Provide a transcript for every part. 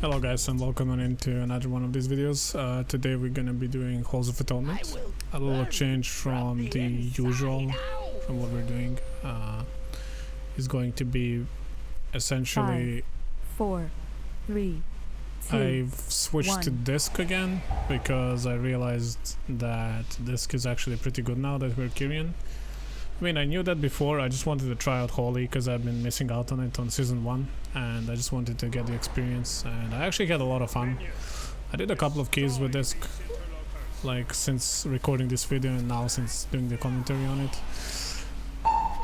Hello guys and welcome on into another one of these videos. Today we're gonna be doing Halls of Atonement. A little change from the usual, from what we're doing. Is going to be essentially 5, 4, 3, 2, I've switched 1. to disc again because I realized that disc is actually pretty good now that we're Kyrian. I mean, I knew that before. I just wanted to try out HoA because I've been missing out on it on season 1 and I just wanted to get the experience, and I actually had a lot of fun. I did a couple of keys with disc, like since recording this video and now since doing the commentary on it.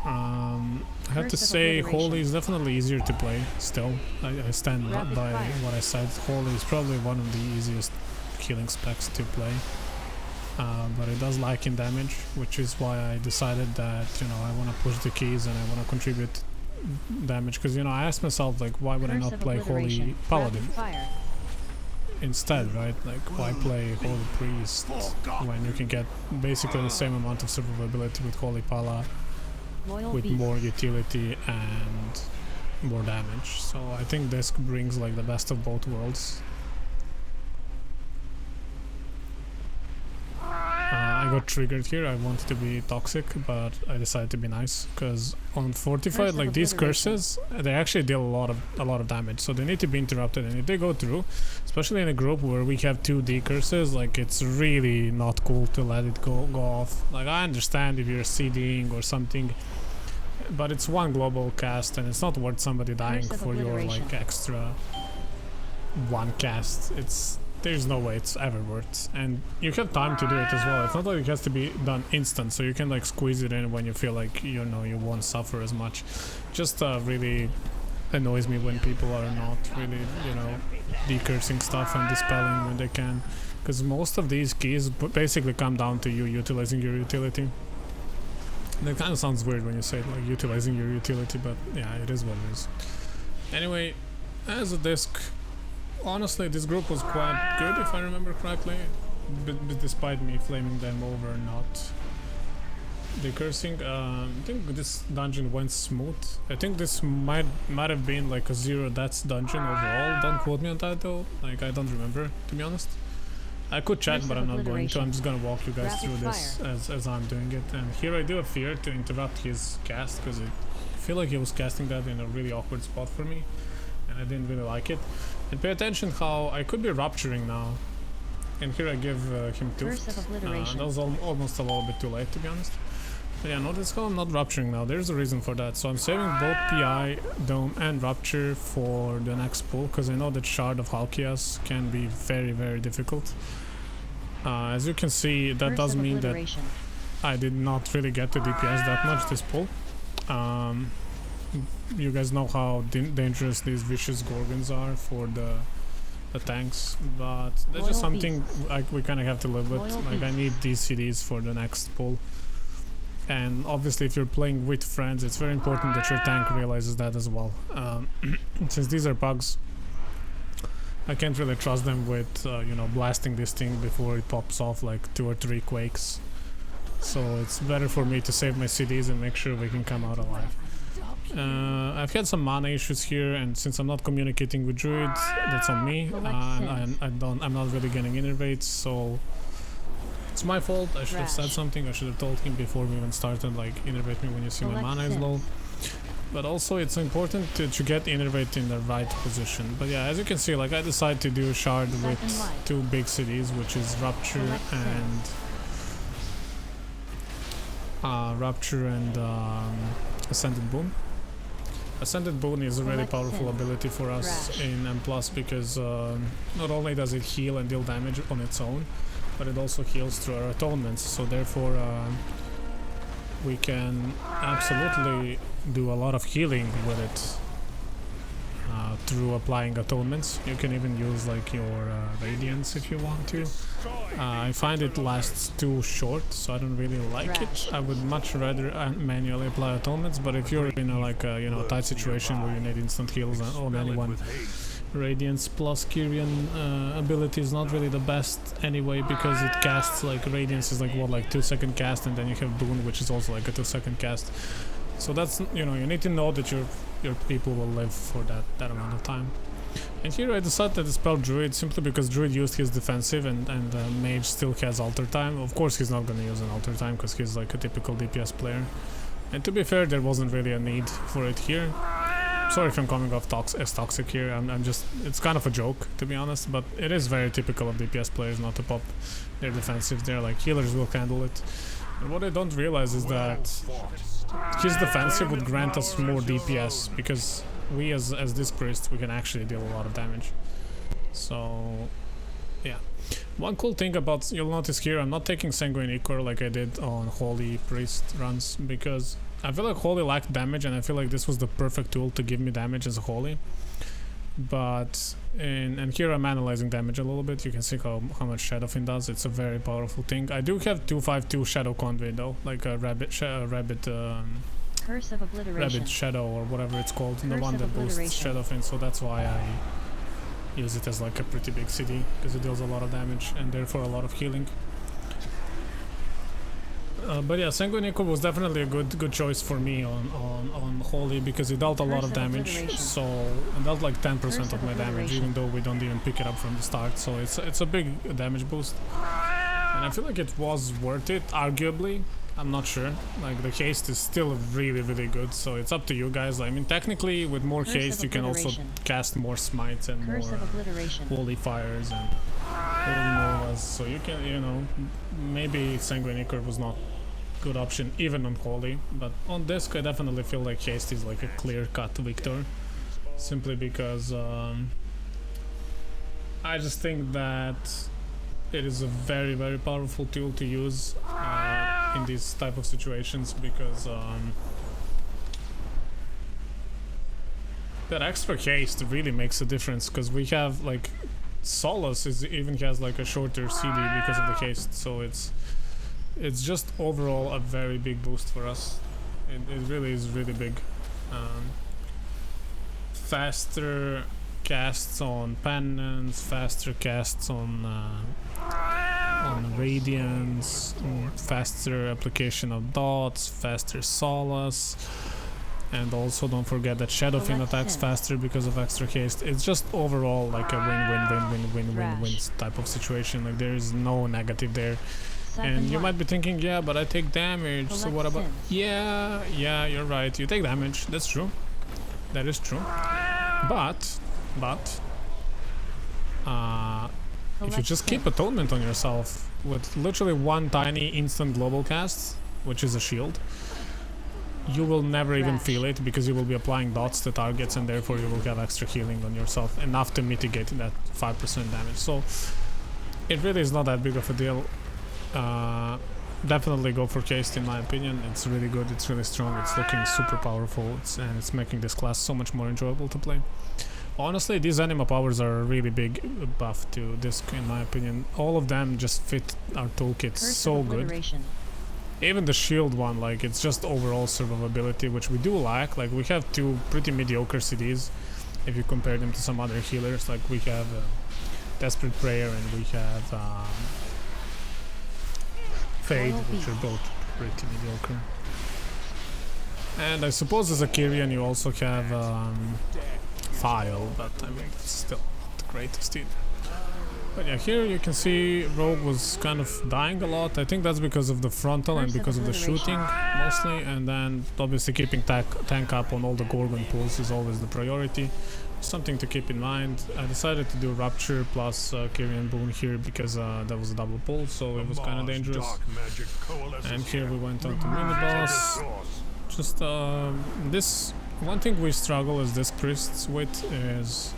I have to say HoA is definitely easier to play still. I stand by what I said. HoA is probably one of the easiest healing specs to play. But it does lack in damage, which is why I decided that, you know, I want to push the keys and I want to contribute damage, because, you know, I asked myself, like, why would I not play Holy Paladin instead, right? Like, why play Holy Priest when you can get basically the same amount of survivability with Holy Pala with more utility and more damage. So I think this brings like the best of both worlds. I got triggered here. I wanted to be toxic, but I decided to be nice because on Fortified, like these curses, they actually deal a lot of damage, so they need to be interrupted. And if they go through, especially in a group where we have 2D curses, like it's really not cool to let it go off. Like I understand if you're CDing or something, but it's one global cast and it's not worth somebody dying for your like extra one cast. There's no way it's ever worth, and you have time to do it as well. It's not like it has to be done instant, so you can like squeeze it in when you feel like, you know, you won't suffer as much. Just really annoys me when people are not really, you know, decursing stuff and dispelling when they can, because most of these keys basically come down to you utilizing your utility. That kind of sounds weird when you say it, like utilizing your utility, but yeah, it is what it is. Anyway, as a disc, honestly, this group was quite good, if I remember correctly, but despite me flaming them over not decursing. I think this dungeon went smooth. I think this might have been like a 0 deaths dungeon overall. Don't quote me on that though, like I don't remember, to be honest. I could check, but I'm not going to. I'm just gonna walk you guys through this as I'm doing it. And here I do have fear to interrupt his cast, because I feel like he was casting that in a really awkward spot for me, and I didn't really like it. And pay attention how I could be rupturing now, and here I give him Tooth. That was almost a little bit too late, to be honest. But yeah, notice how I'm not rupturing now. There's a reason for that. So I'm saving both PI, Dome and Rupture for the next pull, because I know that Shard of Halkias can be very, very difficult. As you can see, that does mean that I did not really get to DPS that much this pull. You guys know how dangerous these vicious Gorgons are for the tanks, but that's just something like we kind of have to live with. Like I need these CDs for the next pull, and obviously if you're playing with friends, it's very important that your tank realizes that as well. Since these are bugs, I can't really trust them with you know, blasting this thing before it pops off like 2 or 3 quakes. So it's better for me to save my CDs and make sure we can come out alive. I've had some mana issues here, and since I'm not communicating with druids, that's on me. I'm not really getting innervates, so it's my fault. I should have said something. I should have told him before we even started, like, innervate me when you see my mana is low. But also it's important to get innervate in the right position. But yeah, as you can see, like I decided to do a shard with 2 big cities, which is Rupture and Ascended Boon. Ascended Boon is a really powerful ability for us in M+, because not only does it heal and deal damage on its own, but it also heals through our atonements, so therefore we can absolutely do a lot of healing with it through applying atonements. You can even use like your radiance if you want to. I find it lasts too short, so I don't really like it. I would much rather manually apply atonements, but if you're in a like a, you know, tight situation where you need instant heals on anyone, Radiance plus Kyrian ability is not really the best anyway, because it casts like Radiance is like what, like 2-second cast, and then you have Boon, which is also like a 2-second cast. So that's, you know, you need to know that your people will live for that amount of time. And here I decided to dispel Druid simply because Druid used his defensive and Mage still has alter time. Of course he's not gonna use an alter time because he's like a typical DPS player. And to be fair, there wasn't really a need for it here. Sorry if I'm coming off as toxic here, I'm just, it's kind of a joke to be honest, but it is very typical of DPS players not to pop their defensive there, like healers will handle it. And what I don't realize is that his defensive would grant us more DPS, because we as this priest, we can actually deal a lot of damage. So yeah. One cool thing about, you'll notice here, I'm not taking Sanguine Ichor like I did on Holy Priest runs, because I feel like Holy lacked damage and I feel like this was the perfect tool to give me damage as a Holy. But, and here I'm analyzing damage a little bit, you can see how much Shadow Fin does, it's a very powerful thing. I do have 252 Shadow Conduit though, like a Rabbit Curse of Obliteration. Rabbit Shadow or whatever it's called, Curse the one that boosts Shadow Fin, so that's why I use it as like a pretty big CD, because it deals a lot of damage and therefore a lot of healing. But yeah, Sanguine Ichor was definitely a good choice for me on Holy, because it dealt a lot of damage, so it dealt like 10% of my damage, even though we don't even pick it up from the start, so it's a big damage boost. And I feel like it was worth it, arguably. I'm not sure, like the haste is still really good, so it's up to you guys. I mean, technically with more haste you can also cast more smites and more holy fires and holy novas, so you can, you know, maybe Sanguine Ichor was not good option even on holy, but on disc I definitely feel like haste is like a clear-cut victor, simply because I just think that it is a very powerful tool to use in these type of situations, because that extra haste really makes a difference, because we have like Solace even has like a shorter CD because of the haste, so it's just overall a very big boost for us. It really is really big. Faster casts on Penance, faster casts on Radiance, faster application of dots, faster Solace, and also don't forget that Shadow Fin attacks faster because of extra haste. It's just overall like a win-win type of situation, like there is no negative there. And you might be thinking, yeah, but I take damage, so what about... Yeah, you're right, you take damage, that's true. That is true. But if you just keep Atonement on yourself with literally one tiny instant global cast, which is a shield, you will never even feel it, because you will be applying dots to targets and therefore you will have extra healing on yourself, enough to mitigate that 5% damage. So it really is not that big of a deal. Definitely go for haste in my opinion. It's really good, it's really strong, it's looking super powerful, and it's making this class so much more enjoyable to play. Honestly, these Anima powers are a really big buff to disc in my opinion. All of them just fit our toolkit so good. Even the shield one, like it's just overall survivability, which we do lack. Like we have two pretty mediocre CDs if you compare them to some other healers. Like we have Desperate Prayer and we have Fade, which are both pretty mediocre. And I suppose as a Kyrian you also have File, but I mean it's still not the greatest either. But yeah, here you can see Rogue was kind of dying a lot. I think that's because of the frontal and because of the shooting mostly, and then obviously keeping tank up on all the Gorgon pulls is always the priority. Something to keep in mind. I decided to do Rupture plus Kyrian Boon here because that was a double pull, so it was kind of dangerous. And here we went on to mini boss. Just this one thing we struggle as disc priests with is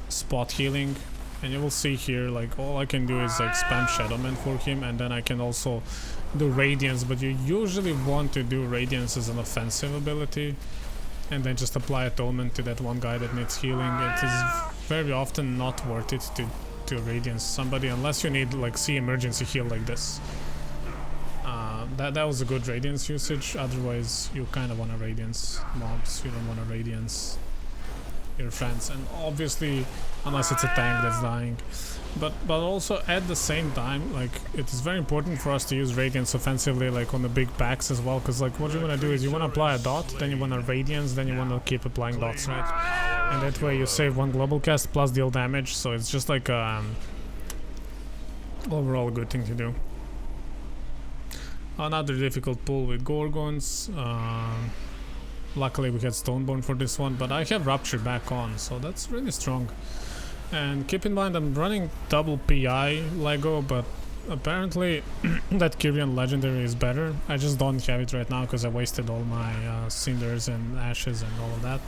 spot healing, and you will see here like all I can do is like spam Shadowman for him, and then I can also do Radiance, but you usually want to do Radiance as an offensive ability and then just apply Atonement to that one guy that needs healing. It is very often not worth it to Radiance somebody unless you need like see emergency heal like this. That was a good Radiance usage, otherwise you kind of want to Radiance mobs, you don't want to Radiance your friends, and obviously unless it's a tank that's dying. But also at the same time, like it is very important for us to use Radiance offensively, like on the big packs as well, because like what you want to do is you want to apply a dot, then you want to Radiance, then you want to keep applying dots, right? and that way you save one global cast plus deal damage, so it's just like overall a good thing to do. Another difficult pull with Gorgons. Luckily we had Stoneborn for this one, but I have Rupture back on, so that's really strong. And keep in mind I'm running double PI Lego, but apparently that Kyrian legendary is better. I just don't have it right now because I wasted all my cinders and ashes and all of that.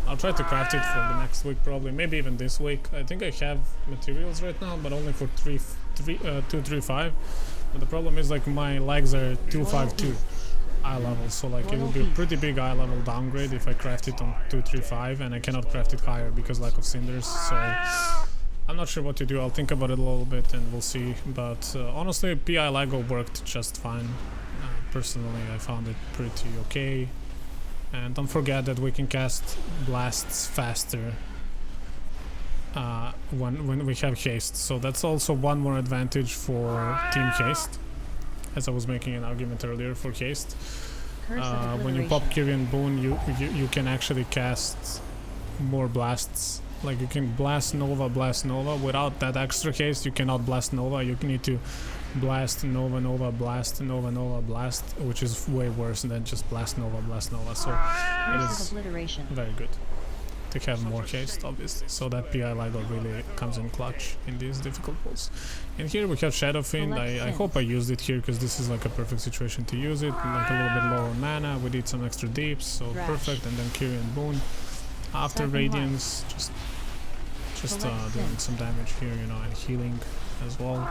I'll try to craft it for the next week probably, maybe even this week. I think I have materials right now, but only for 235. But the problem is like my legs are 252 eye level, so like it will be a pretty big eye level downgrade if I craft it on 235, and I cannot craft it higher because lack of cinders. So I'm not sure what to do. I'll think about it a little bit and we'll see. But honestly, PI Lego worked just fine. Personally, I found it pretty okay. And don't forget that we can cast blasts faster when we have haste. So that's also one more advantage for team haste, as I was making an argument earlier for haste. When you pop Kyrian Boon, you can actually cast more blasts. Like you can blast Nova. Without that extra haste, you cannot blast Nova. You need to blast Nova, blast Nova, blast, which is way worse than just blast Nova. So it is very good to have more haste, obviously. So that PI Lego really comes in clutch in these difficult pulls. And here we have Shadow Fiend. I hope I used it here because this is like a perfect situation to use it. Like a little bit lower mana, we did some extra deeps, so perfect. And then Kyrian Boon after Radiance, just doing some damage here, you know, and healing as well.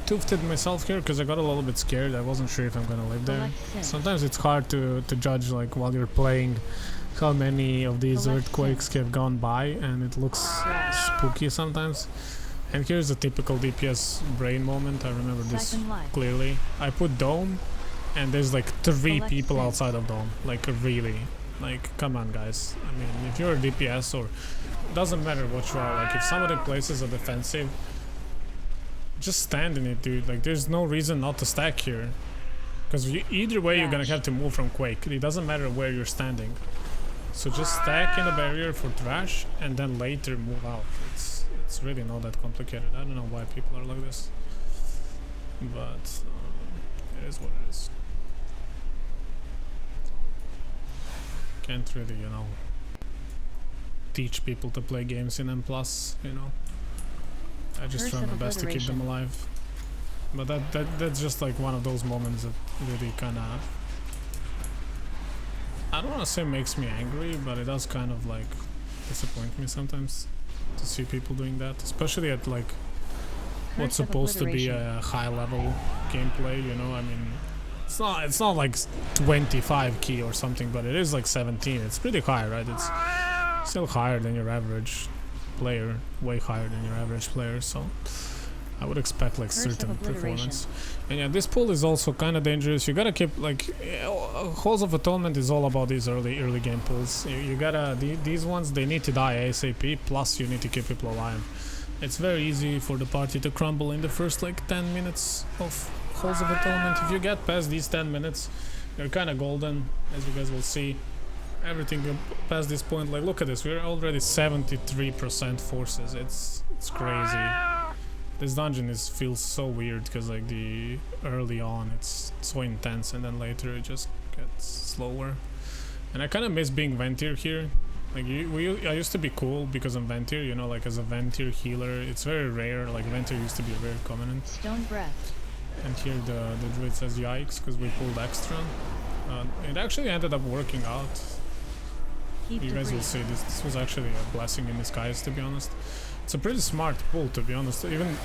Toofed myself here because I got a little bit scared. I wasn't sure if I'm gonna live there. Sometimes it's hard to judge, like while you're playing, how many of these earthquakes have gone by, and it looks spooky sometimes. And here's a typical DPS brain moment. I remember this clearly. I put Dome, and there's like 3 people outside of Dome. Like really, like come on guys. I mean, if you're a DPS, or doesn't matter what you are, like if somebody places a defensive, just stand in it, dude. Like there's no reason not to stack here, because either way you're gonna have to move from Quake. It doesn't matter where you're standing, so just stack in a barrier for trash and then later move out. It's really not that complicated. I don't know why people are like this, but it is what it is. Can't really, you know, teach people to play games in M+, you know. I just try my best to keep them alive. But that's just like one of those moments that really kind of, I don't want to say makes me angry, but it does kind of like disappoint me sometimes to see people doing that, especially at like what's supposed to be a high level gameplay, you know. I mean, it's not like 25 key or something, but it is like 17. It's pretty high, right? It's still higher than your average player, way higher than your average player, so I would expect like certain performance. And yeah, this pull is also kind of dangerous. You gotta keep like Halls of Atonement is all about these early game pulls. You gotta these ones, they need to die ASAP, plus you need to keep people alive. It's very easy for the party to crumble in the first like 10 minutes of Halls of Atonement. If you get past these 10 minutes, you're kind of golden, as you guys will see. Everything past this point, like look at this, we're already 73% forces. It's crazy. This dungeon feels so weird because like the early on it's so intense, and then later it just gets slower. And I kind of miss being Ventir here. Like I used to be cool because I'm Ventir, you know, like as a Ventir healer. It's very rare. Like Ventir used to be a rare covenant. Stone breath. And here the druid says yikes because we pulled extra. It actually ended up working out. You guys will see this was actually a blessing in disguise, to be honest. It's a pretty smart pull, to be honest. Even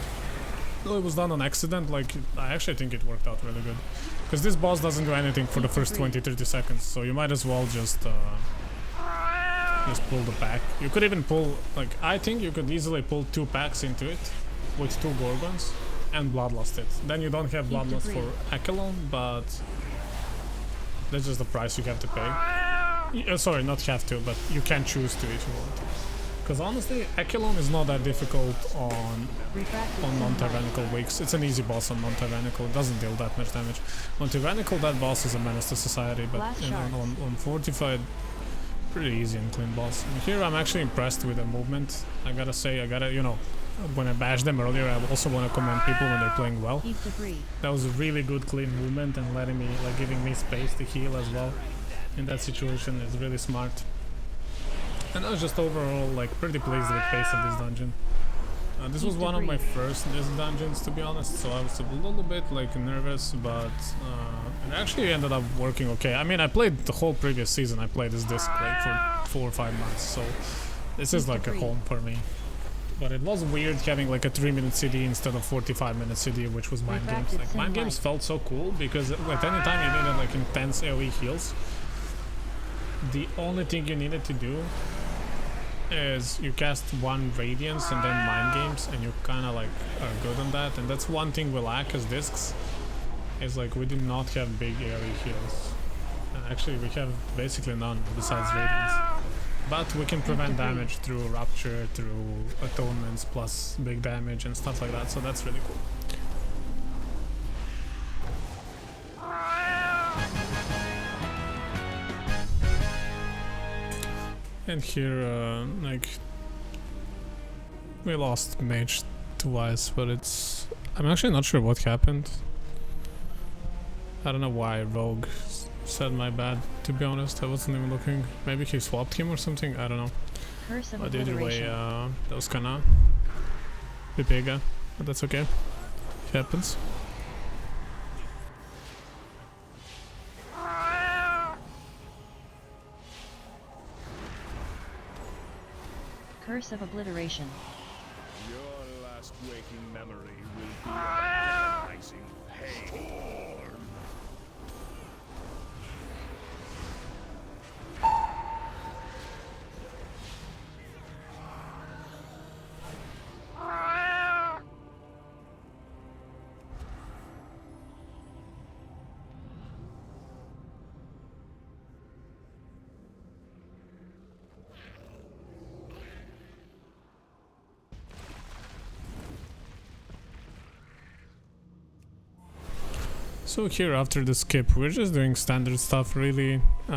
though it was done on accident, like I actually think it worked out really good, because this boss doesn't do anything for the first 20-30 seconds, so you might as well just pull the pack. You could even pull, like, I think you could easily pull 2 packs into it with 2 Gorgons and Bloodlust it. Then you don't have Bloodlust for Echelon, but that's just the price you have to pay. Sorry, not have to, but you can choose to if you want. Because honestly, Echelon is not that difficult on non-tyrannical weeks. It's an easy boss on non-tyrannical. It doesn't deal that much damage. On tyrannical, that boss is a menace to society, but on Fortified, pretty easy and clean boss. And here I'm actually impressed with the movement. I gotta say, you know, when I bashed them earlier, I also want to commend people when they're playing well. That was a really good clean movement and letting me, like, giving me space to heal as well. In that situation is really smart. And I was just overall like pretty pleased with the pace of this dungeon. This was one of my first disc dungeons, to be honest, so I was a little bit like nervous, but it actually ended up working okay. I mean, I played the whole previous season, I played this disc like for 4 or 5 months, so this is like a home for me. But it was weird having like a 3-minute CD instead of 45-minute CD, which was Mind Games. Like, Mind Games felt so cool because at any time you needed like intense AoE heals, the only thing you needed to do is you cast 1 Radiance and then Mind Games, and you kind of like are good on that. And that's one thing we lack as discs, is like we do not have big AoE heals. And actually we have basically none besides Radiance. But we can prevent damage through Rupture, through Atonements, plus big damage and stuff like that, so that's really cool. And here, like, we lost mage twice, but I'm actually not sure what happened. I don't know why Rogue said my bad, to be honest. I wasn't even looking. Maybe he swapped him or something, I don't know. But either way, that was kinda big, but that's okay. It happens. Curse of Obliteration. Your last waking memory will be a rising pain. So here after the skip, we're just doing standard stuff really. You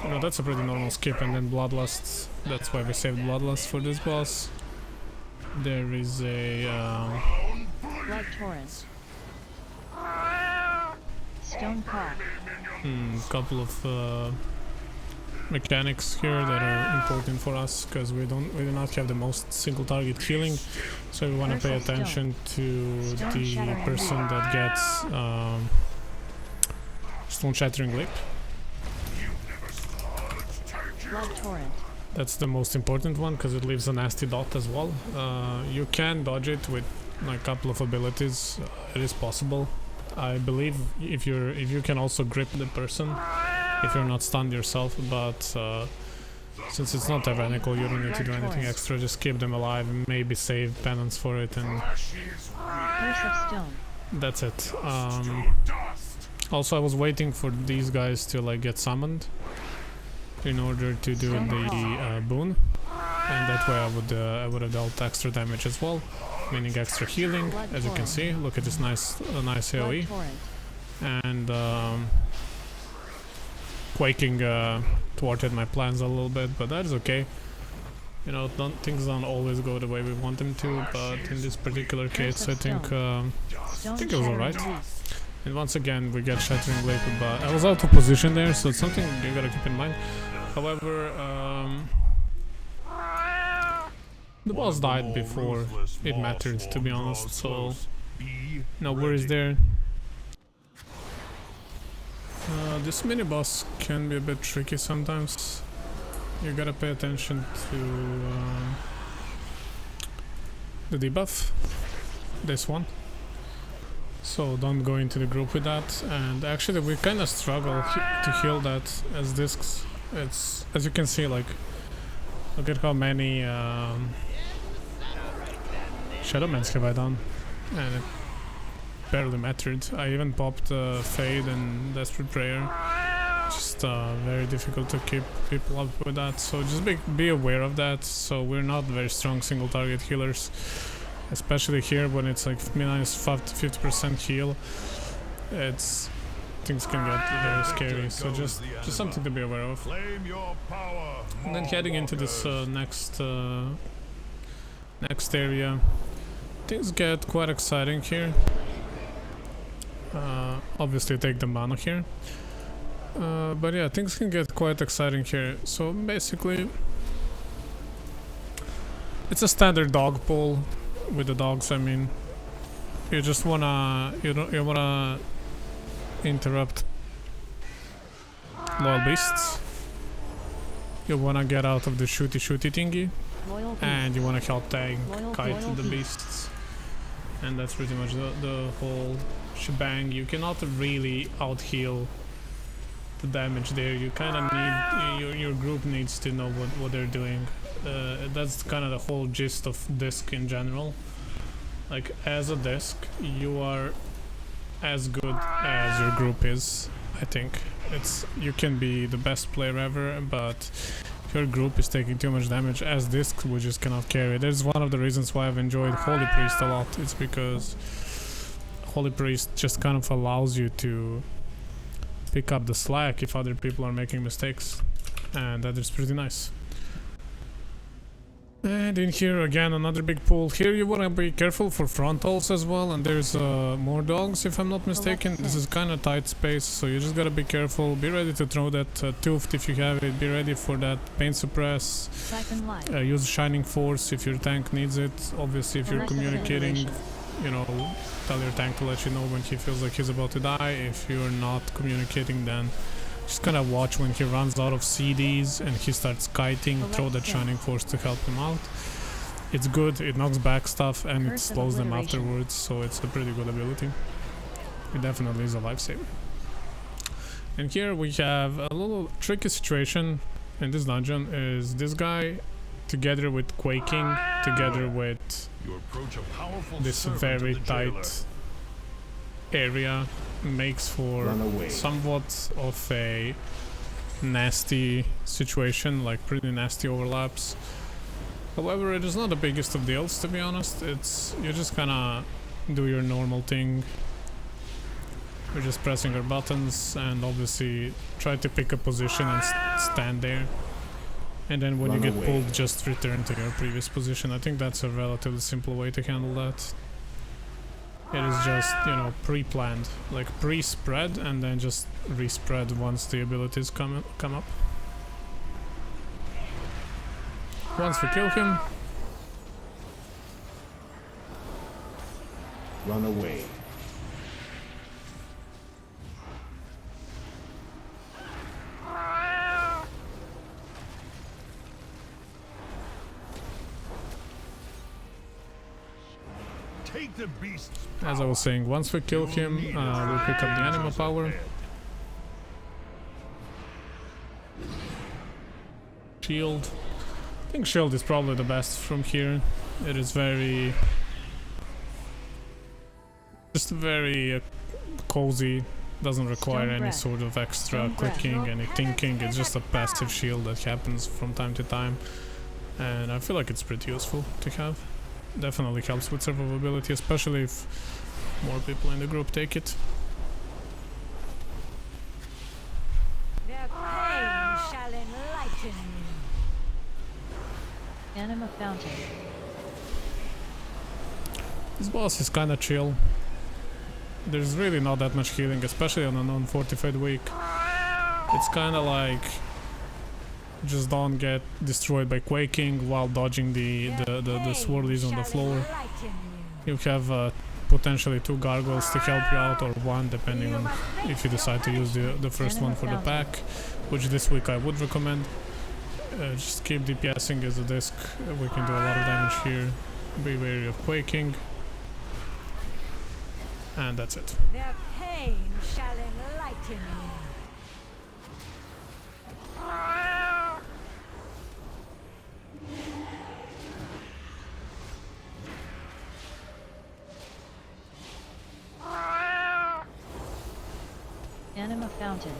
know, that's a pretty normal skip, and then Bloodlust. That's why we saved Bloodlust for this boss. There is a Blood Torrent. Stone Claw. Couple of mechanics here that are important for us, because we do not have the most single target healing, so we want to pay attention to the person that gets Stone Shattering Lip. Blood Torrent. That's the most important one because it leaves a nasty dot as well. You can dodge it with like a couple of abilities. It is possible. I believe if you can also grip the person if you're not stunned yourself, but since it's not tyrannical, you don't need to do anything extra. Just keep them alive and maybe save penance for it, and Curse of Stone. that's it. Also, I was waiting for these guys to like get summoned in order to do the boon, and that way I would have dealt extra damage as well, meaning extra healing. As you can see, look at this nice AoE, and Quaking thwarted my plans a little bit, but that is okay. You know, things don't always go the way we want them to, but in this particular case, I think it was alright. And once again, we get Shattering Lip, but I was out of position there, so it's something you gotta keep in mind. However, the boss died before it mattered, to be honest, so no worries there. This mini boss can be a bit tricky sometimes. You gotta pay attention to the debuff, this one. So don't go into the group with that. And actually we kind of struggle to heal that as discs. It's, as you can see, like, look at how many Shadowlands have I done, and it barely mattered. I even popped Fade and Desperate Prayer. Just just very difficult to keep people up with that. So just be aware of that. So we're not very strong single target healers, especially here when it's like minus 50% heal. Things can get very scary. So just something to be aware of. And then heading into this next area, things get quite exciting here. Obviously take the mana here, but yeah, things can get quite exciting here. So basically it's a standard dog pull with the dogs. I mean, you just wanna you wanna interrupt loyal beasts, you wanna get out of the shooty thingy, and you wanna help tank kite the beasts, and that's pretty much the whole shebang. You cannot really out heal the damage there. You kind of need your group needs to know what they're doing. That's kind of the whole gist of disc in general. Like as a disc, you are as good as your group is. I think you can be the best player ever, but if your group is taking too much damage as disc, we just cannot carry. That's one of the reasons why I've enjoyed Holy Priest a lot. It's because Holy Priest just kind of allows you to pick up the slack if other people are making mistakes, and that is pretty nice. And in here again, another big pool. Here you want to be careful for frontals as well, and there's more dogs if I'm not mistaken. This is kind of tight space, so you just gotta be careful. Be ready to throw that tooth if you have it. Be ready for that pain suppress. Use Shining Force if your tank needs it. Obviously if you're communicating, you know, tell your tank to let you know when he feels like he's about to die. If you're not communicating, then just kind of watch when he runs out of CDs and he starts kiting, throw that Shining Force to help him out. It's good, it knocks back stuff and it slows them afterwards, so it's a pretty good ability. It definitely is a lifesaver. And here we have a little tricky situation in this dungeon. Is this guy together with Quaking, together with this very tight area, makes for somewhat of a nasty situation, like pretty nasty overlaps. However, it is not the biggest of deals, to be honest. You just kinda do your normal thing. We're just pressing our buttons and obviously try to pick a position and stand there. And then when you get pulled, just return to your previous position. I think that's a relatively simple way to handle that. It is just, you know, pre-planned, like pre-spread and then just re-spread once the abilities come up. Once we kill him, run away. Take the beast's as I was saying, once we kill him, we'll pick up the Anima power. Shield. I think shield is probably the best from here. It is just very cozy. Doesn't require any sort of extra clicking, any thinking. It's just a passive shield that happens from time to time, and I feel like it's pretty useful to have. Definitely helps with survivability, especially if more people in the group take it. Their pain shall enlighten you. Anima Fountain. This boss is kinda chill. There's really not that much healing, especially on a non-fortified week. It's kinda like just don't get destroyed by Quaking while dodging the swirlies on the floor. You have potentially 2 gargoyles to help you out, or 1 depending on if you decide to use the first one for the pack, which this week I would recommend. Just keep DPSing as a disc. We can do a lot of damage here. Be wary of Quaking. And that's it. Their pain shall enlighten you. Anima Fountain.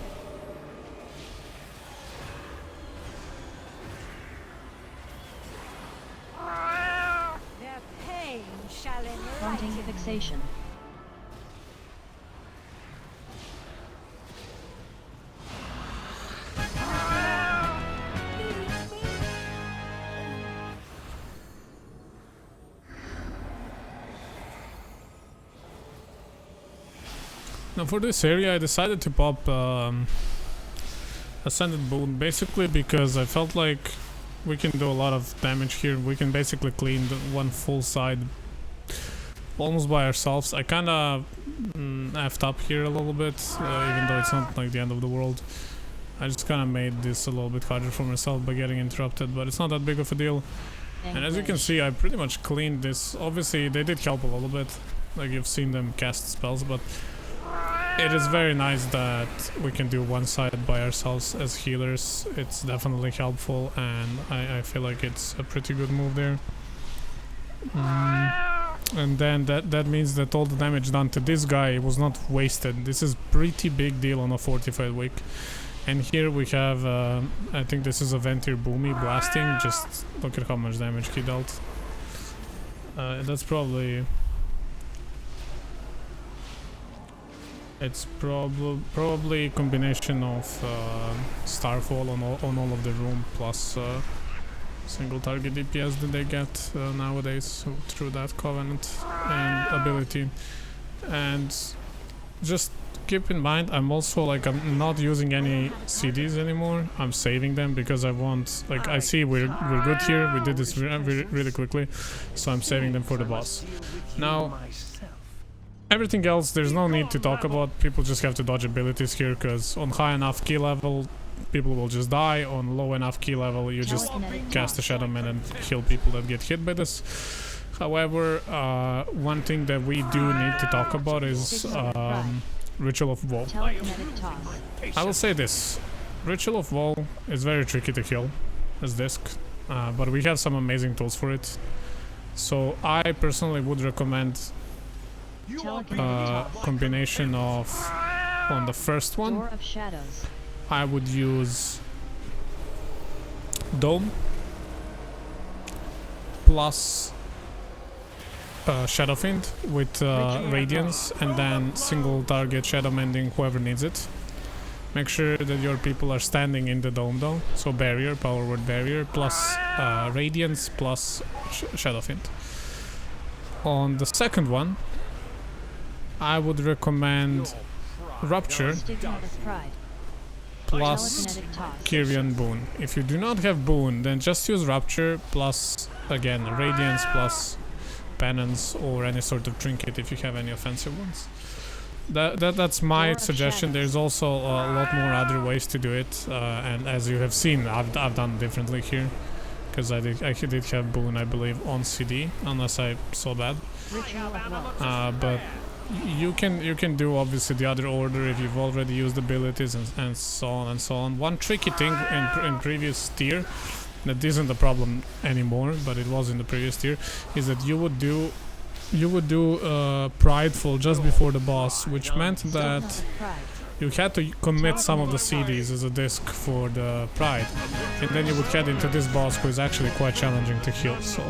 Haunting fixation. Now for this area I decided to pop Ascended Boon basically because I felt like we can do a lot of damage here. We can basically clean the one full side almost by ourselves. I kinda effed up here a little bit, even though it's not like the end of the world. I just kinda made this a little bit harder for myself by getting interrupted, but it's not that big of a deal. And as you can see, I pretty much cleaned this. Obviously they did help a little bit, like you've seen them cast spells, but it is very nice that we can do one side by ourselves as healers. It's definitely helpful, and I feel like it's a pretty good move there. And then that means that all the damage done to this guy was not wasted. This is pretty big deal on a Fortified week. And here we have, I think this is a Ventir Boomy blasting. Just look at how much damage he dealt. That's probably... It's probably a combination of Starfall on all of the room plus single target DPS that they get nowadays through that Covenant and ability. And just keep in mind, I'm also like, I'm not using any CDs anymore. I'm saving them because I want, like, I see we're good here. We did this really quickly, so I'm saving them for the boss. Now, everything else, there's no need to talk about. People just have to dodge abilities here, because on high enough key level, people will just die. On low enough key level, you just cast a Shadowman and kill people that get hit by this. However, one thing that we do need to talk about is Ritual of Woe. I will say this. Ritual of Woe is very tricky to kill as disc, but we have some amazing tools for it. So I personally would recommend combination of, on the first one, I would use Dome plus Shadow Fiend with Radiance, and then single target Shadow Mending whoever needs it. Make sure that your people are standing in the dome though, so barrier, power word barrier, plus Radiance plus Shadow Fiend. On the second one, I would recommend Rupture plus Kyrian Boon. If you do not have Boon, then just use Rupture plus, again, Radiance plus Penance or any sort of trinket if you have any offensive ones. That's my suggestion. There's also a lot more other ways to do it, and as you have seen, I've done differently here, because I did have Boon, I believe, on CD, unless I saw bad. But you can do obviously the other order if you've already used abilities and so on and so on. One tricky thing in previous tier that isn't a problem anymore, but it was in the previous tier, is that you would do Prideful just before the boss, which meant that you had to commit some of the CDs as a disc for the Pride, and then you would head into this boss who is actually quite challenging to kill. So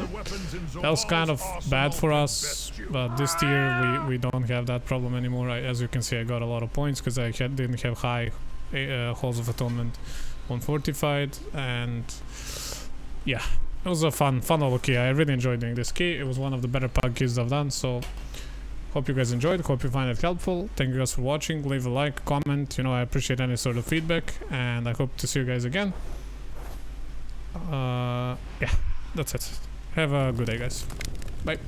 that was kind of bad for us, but this tier we don't have that problem anymore. As you can see, I got a lot of points because I didn't have high Halls of Atonement on Fortified, and yeah, it was a fun key. I really enjoyed doing this key. It was one of the better pug keys I've done, so hope you guys enjoyed, hope you find it helpful. Thank you guys for watching. Leave a like, comment, you know, I appreciate any sort of feedback, and I hope to see you guys again. Yeah, that's it. Have a good day, guys. Bye.